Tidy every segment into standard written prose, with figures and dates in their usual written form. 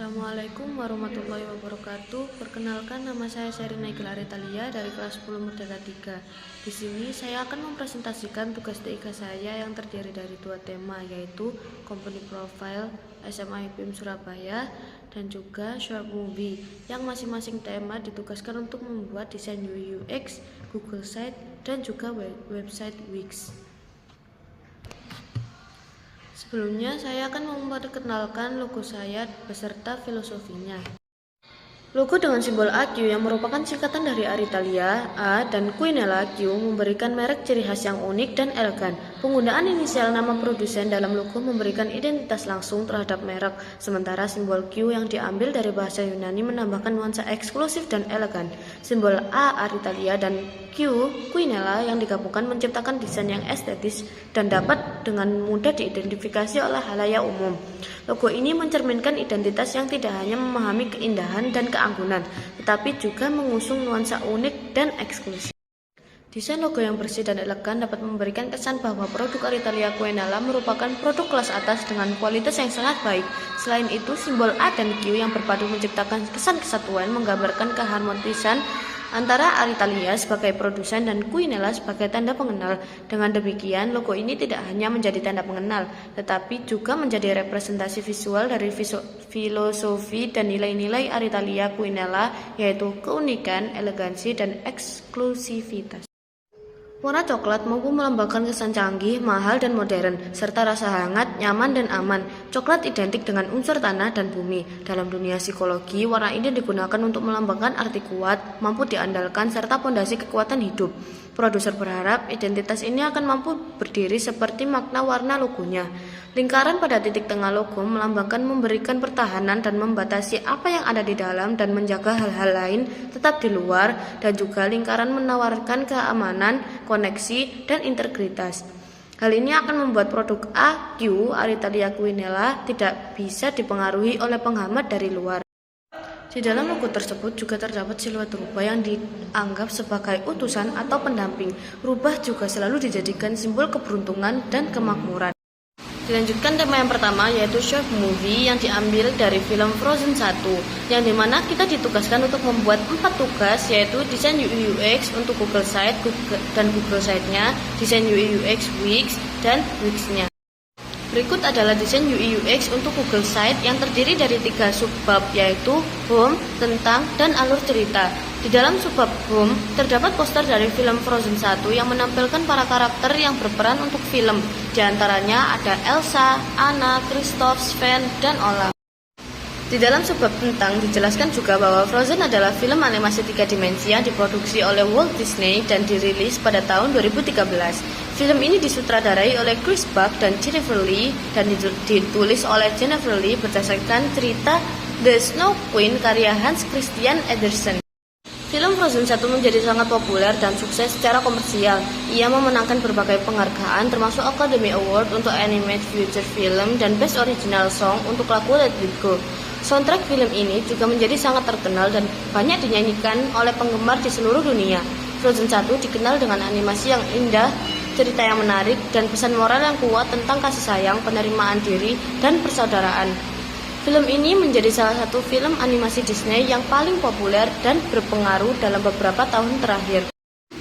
Assalamualaikum warahmatullahi wabarakatuh. Perkenalkan, nama saya Sherina Igel Aritalia dari kelas 10 Merdeka 3. Di sini saya akan mempresentasikan tugas TIK saya yang terdiri dari dua tema, yaitu Company Profile SMA IPM Surabaya dan juga Short Movie, yang masing-masing tema ditugaskan untuk membuat desain UI UX, Google Site, dan juga website Wix. Sebelumnya, saya akan memperkenalkan logo saya beserta filosofinya. Logo dengan simbol AQ yang merupakan singkatan dari Aritalia, A, dan Quinella Q memberikan merek ciri khas yang unik dan elegan. Penggunaan inisial nama produsen dalam logo memberikan identitas langsung terhadap merek, sementara simbol Q yang diambil dari bahasa Yunani menambahkan nuansa eksklusif dan elegan. Simbol A Aritalia dan Q Quinella yang digabungkan menciptakan desain yang estetis dan dapat dengan mudah diidentifikasi oleh halayak umum. Logo ini mencerminkan identitas yang tidak hanya memahami keindahan dan keanggunan, tetapi juga mengusung nuansa unik dan eksklusif. Desain logo yang bersih dan elegan dapat memberikan kesan bahwa produk Aritalia Quinella merupakan produk kelas atas dengan kualitas yang sangat baik. Selain itu, simbol A dan Q yang berpadu menciptakan kesan kesatuan, menggambarkan keharmonisan antara Aritalia sebagai produsen dan Quinella sebagai tanda pengenal. Dengan demikian, logo ini tidak hanya menjadi tanda pengenal, tetapi juga menjadi representasi visual dari filosofi dan nilai-nilai Aritalia Quinella, yaitu keunikan, elegansi, dan eksklusivitas. Warna coklat mampu melambangkan kesan canggih, mahal, dan modern, serta rasa hangat, nyaman, dan aman. Coklat identik dengan unsur tanah dan bumi. Dalam dunia psikologi, warna ini digunakan untuk melambangkan arti kuat, mampu diandalkan, serta fondasi kekuatan hidup. Produser berharap identitas ini akan mampu berdiri seperti makna warna logonya. Lingkaran pada titik tengah logo melambangkan memberikan pertahanan dan membatasi apa yang ada di dalam dan menjaga hal-hal lain tetap di luar, dan juga lingkaran menawarkan keamanan, koneksi, dan integritas. Hal ini akan membuat produk AQ Aritalia Quinella tidak bisa dipengaruhi oleh penghambat dari luar. Di dalam logo tersebut juga terdapat siluet rubah yang dianggap sebagai utusan atau pendamping. Rubah juga selalu dijadikan simbol keberuntungan dan kemakmuran. Dilanjutkan tema yang pertama, yaitu Short Movie, yang diambil dari film Frozen 1, yang dimana kita ditugaskan untuk membuat 4 tugas, yaitu desain UI UX untuk Google Site dan Google Site-nya, desain UI UX Wix, dan Wix-nya. Berikut adalah desain UI UX untuk Google Site yang terdiri dari 3 subbab, yaitu Home, Tentang, dan Alur Cerita. Di dalam subbab Home, terdapat poster dari film Frozen 1 yang menampilkan para karakter yang berperan untuk film. Di antaranya ada Elsa, Anna, Kristoff, Sven, dan Olaf. Di dalam subbab Tentang dijelaskan juga bahwa Frozen adalah film animasi 3 dimensi yang diproduksi oleh Walt Disney dan dirilis pada tahun 2013. Film ini disutradarai oleh Chris Buck dan Jennifer Lee dan ditulis oleh Jennifer Lee berdasarkan cerita The Snow Queen karya Hans Christian Andersen. Film Frozen 1 menjadi sangat populer dan sukses secara komersial. Ia memenangkan berbagai penghargaan termasuk Academy Award untuk Animated Feature Film dan Best Original Song untuk lagu Let It Go. Soundtrack film ini juga menjadi sangat terkenal dan banyak dinyanyikan oleh penggemar di seluruh dunia. Frozen 1 dikenal dengan animasi yang indah, cerita yang menarik, dan pesan moral yang kuat tentang kasih sayang, penerimaan diri, dan persaudaraan. Film ini menjadi salah satu film animasi Disney yang paling populer dan berpengaruh dalam beberapa tahun terakhir.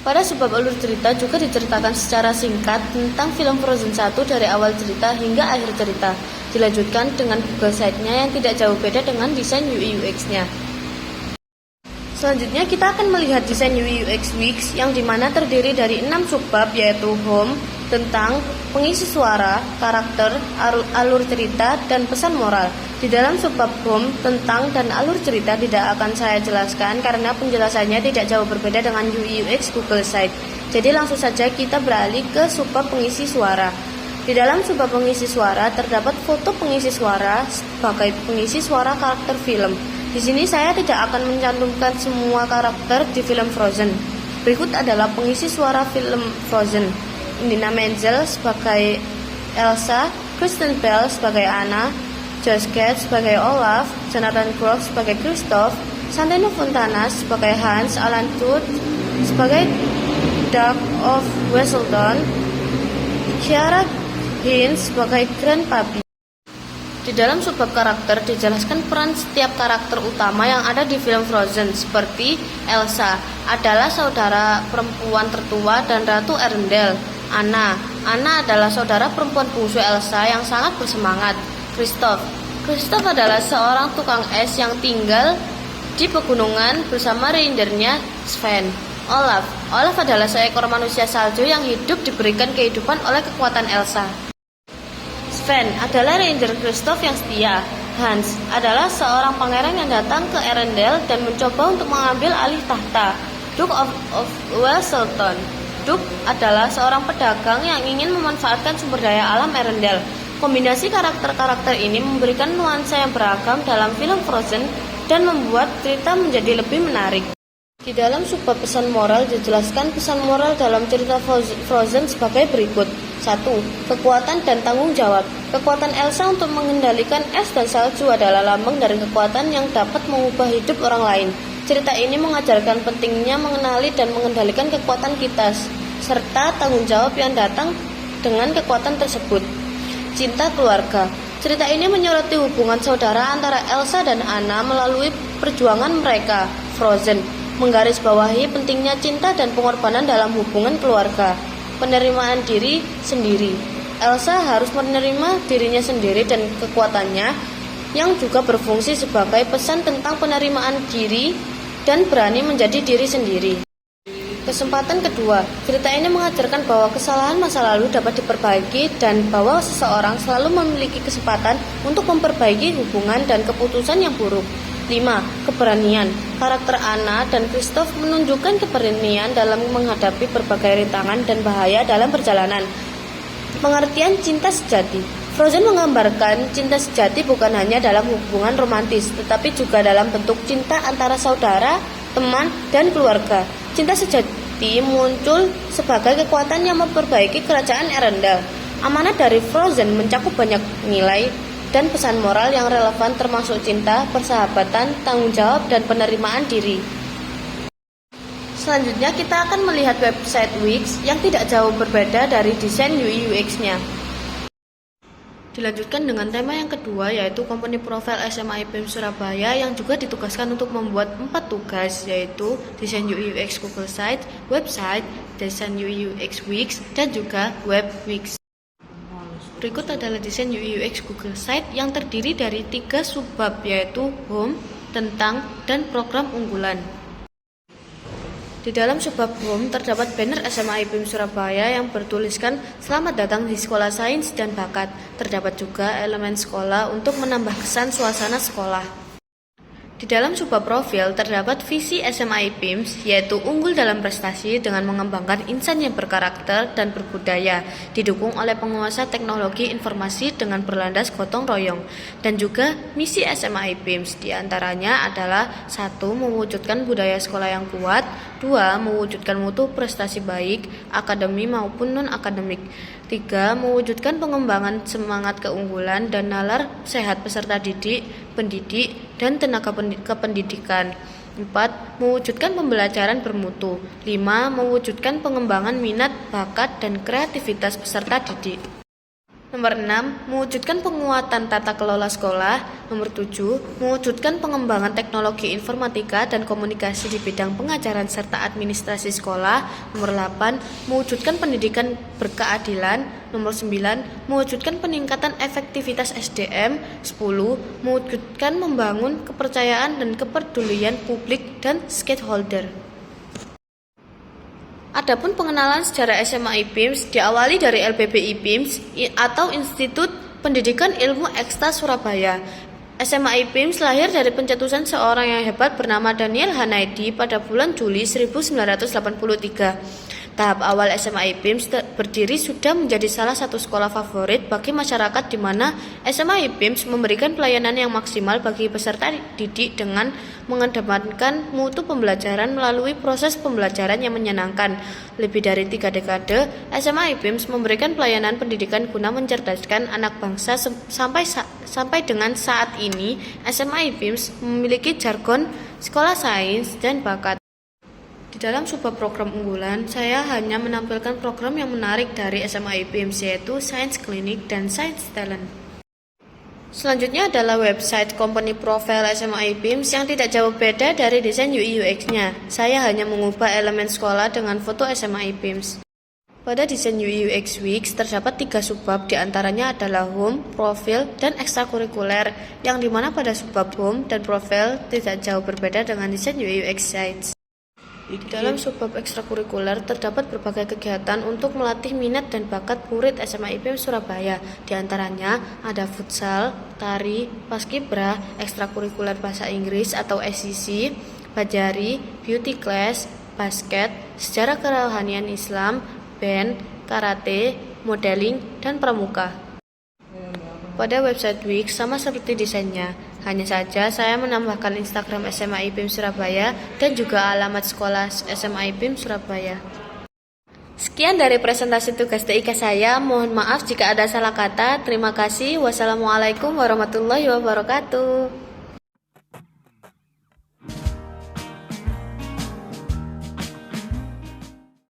Pada subbab alur cerita juga diceritakan secara singkat tentang film Frozen 1 dari awal cerita hingga akhir cerita. Dilanjutkan dengan Google Site-nya yang tidak jauh beda dengan desain UI UX-nya. Selanjutnya kita akan melihat desain UI UX Wix yang dimana terdiri dari 6 subbab, yaitu Home, Tentang, Pengisi suara, Karakter, Alur cerita, dan Pesan moral. Di dalam subbab Home, Tentang, dan Alur cerita tidak akan saya jelaskan karena penjelasannya tidak jauh berbeda dengan UI UX Google Site. Jadi langsung saja kita beralih ke subbab Pengisi suara. Di dalam subbab Pengisi suara terdapat foto pengisi suara sebagai pengisi suara karakter film. Di sini saya tidak akan mencantumkan semua karakter di film Frozen. Berikut adalah pengisi suara film Frozen. Idina Menzel sebagai Elsa, Kristen Bell sebagai Anna, Josh Gad sebagai Olaf, Jonathan Groff sebagai Kristoff, Santino Fontana sebagai Hans, Alan Tudyk sebagai Duke of Weselton, Ciara Hinds sebagai Grandpappy. Di dalam subbab karakter dijelaskan peran setiap karakter utama yang ada di film Frozen, seperti Elsa adalah saudara perempuan tertua dan Ratu Arendelle. Anna adalah saudara perempuan bungsu Elsa yang sangat bersemangat. Kristoff adalah seorang tukang es yang tinggal di pegunungan bersama reindeernya Sven. Olaf adalah seekor manusia salju yang hidup diberikan kehidupan oleh kekuatan Elsa. Sven adalah reindeer Kristoff yang setia. Hans adalah seorang pangeran yang datang ke Arendelle dan mencoba untuk mengambil alih tahta. Duke of Weselton. Duke adalah seorang pedagang yang ingin memanfaatkan sumber daya alam Arendelle. Kombinasi karakter-karakter ini memberikan nuansa yang beragam dalam film Frozen dan membuat cerita menjadi lebih menarik. Di dalam subbab pesan moral dijelaskan pesan moral dalam cerita Frozen sebagai berikut. 1. Kekuatan dan tanggung jawab. Kekuatan Elsa untuk mengendalikan es dan salju adalah lambang dari kekuatan yang dapat mengubah hidup orang lain. Cerita ini mengajarkan pentingnya mengenali dan mengendalikan kekuatan kita, serta tanggung jawab yang datang dengan kekuatan tersebut. Cinta keluarga. Cerita ini menyoroti hubungan saudara antara Elsa dan Anna melalui perjuangan mereka. Frozen menggarisbawahi pentingnya cinta dan pengorbanan dalam hubungan keluarga. Penerimaan diri sendiri. Elsa harus menerima dirinya sendiri dan kekuatannya, yang juga berfungsi sebagai pesan tentang penerimaan diri dan berani menjadi diri sendiri. Kesempatan kedua, cerita ini mengajarkan bahwa kesalahan masa lalu dapat diperbaiki dan bahwa seseorang selalu memiliki kesempatan untuk memperbaiki hubungan dan keputusan yang buruk. 5. Keberanian. Karakter Anna dan Kristoff menunjukkan keberanian dalam menghadapi berbagai rintangan dan bahaya dalam perjalanan. Pengertian cinta sejati. Frozen menggambarkan cinta sejati bukan hanya dalam hubungan romantis, tetapi juga dalam bentuk cinta antara saudara, teman, dan keluarga. Cinta sejati muncul sebagai kekuatan yang memperbaiki kerajaan Arendelle. Amanat dari Frozen mencakup banyak nilai dan pesan moral yang relevan termasuk cinta, persahabatan, tanggung jawab, dan penerimaan diri. Selanjutnya kita akan melihat website Wix yang tidak jauh berbeda dari desain UI UX-nya. Dilanjutkan dengan tema yang kedua, yaitu Company Profile SMA IPM Surabaya yang juga ditugaskan untuk membuat 4 tugas, yaitu desain UI UX Google Site, website, desain UI UX Wix, dan juga web Wix. Berikut adalah desain UI UX Google Site yang terdiri dari 3 subbab, yaitu Home, Tentang, dan Program Unggulan. Di dalam subbab Home terdapat banner SMA IPM Surabaya yang bertuliskan Selamat datang di Sekolah Sains dan Bakat. Terdapat juga elemen sekolah untuk menambah kesan suasana sekolah. Di dalam subbab profil terdapat visi SMA IPIMS, yaitu unggul dalam prestasi dengan mengembangkan insan yang berkarakter dan berbudaya, didukung oleh penguasa teknologi informasi dengan berlandas gotong royong. Dan juga misi SMA IPIMS diantaranya adalah 1. Mewujudkan budaya sekolah yang kuat, 2. Mewujudkan mutu prestasi baik, akademi maupun non-akademik, 3. Mewujudkan pengembangan semangat keunggulan dan nalar sehat peserta didik, pendidik, dan tenaga kependidikan. 4. Mewujudkan pembelajaran bermutu. 5. Mewujudkan pengembangan minat, bakat, dan kreativitas peserta didik. Nomor 6. Mewujudkan penguatan tata kelola sekolah. Nomor 7. Mewujudkan pengembangan teknologi informatika dan komunikasi di bidang pengajaran serta administrasi sekolah. Nomor 8. Mewujudkan pendidikan berkeadilan. Nomor 9. Mewujudkan peningkatan efektivitas SDM. 10. Mewujudkan membangun kepercayaan dan kepedulian publik dan stakeholder. Adapun pengenalan sejarah SMA IPIMS diawali dari LPB IPIMS atau Institut Pendidikan Ilmu Ekstra Surabaya. SMA IPIMS lahir dari pencetusan seorang yang hebat bernama Daniel Hanaidi pada bulan Juli 1983. Tahap awal SMA IPIMS berdiri sudah menjadi salah satu sekolah favorit bagi masyarakat di mana SMA IPIMS memberikan pelayanan yang maksimal bagi peserta didik dengan mengedepankan mutu pembelajaran melalui proses pembelajaran yang menyenangkan. Lebih dari 3 dekade, SMA IPIMS memberikan pelayanan pendidikan guna mencerdaskan anak bangsa sampai dengan saat ini. SMA IPIMS memiliki jargon sekolah sains dan bakat. Di dalam subbab program unggulan, saya hanya menampilkan program yang menarik dari SMA IPIMS, yaitu Science Clinic dan Science Talent. Selanjutnya adalah website company profile SMA IPIMS yang tidak jauh beda dari desain UI UX-nya. Saya hanya mengubah elemen sekolah dengan foto SMA IPIMS. Pada desain UI UX Wix terdapat 3 subbab, diantaranya adalah home, profil, dan ekstrakurikuler, yang dimana pada subbab home dan profil tidak jauh berbeda dengan desain UI UX sites. Di dalam subbab ekstrakurikuler terdapat berbagai kegiatan untuk melatih minat dan bakat murid SMA IPIMS Surabaya. Di antaranya ada futsal, tari, paskibra, ekstrakurikuler bahasa Inggris atau SCC, bajari, beauty class, basket, sejarah kerohanian Islam, band, karate, modeling, dan pramuka. Pada website Wix sama seperti desainnya, hanya saja saya menambahkan Instagram SMA IPIMS Surabaya dan juga alamat sekolah SMA IPIMS Surabaya. Sekian dari presentasi tugas TIK saya, mohon maaf jika ada salah kata. Terima kasih. Wassalamualaikum warahmatullahi wabarakatuh.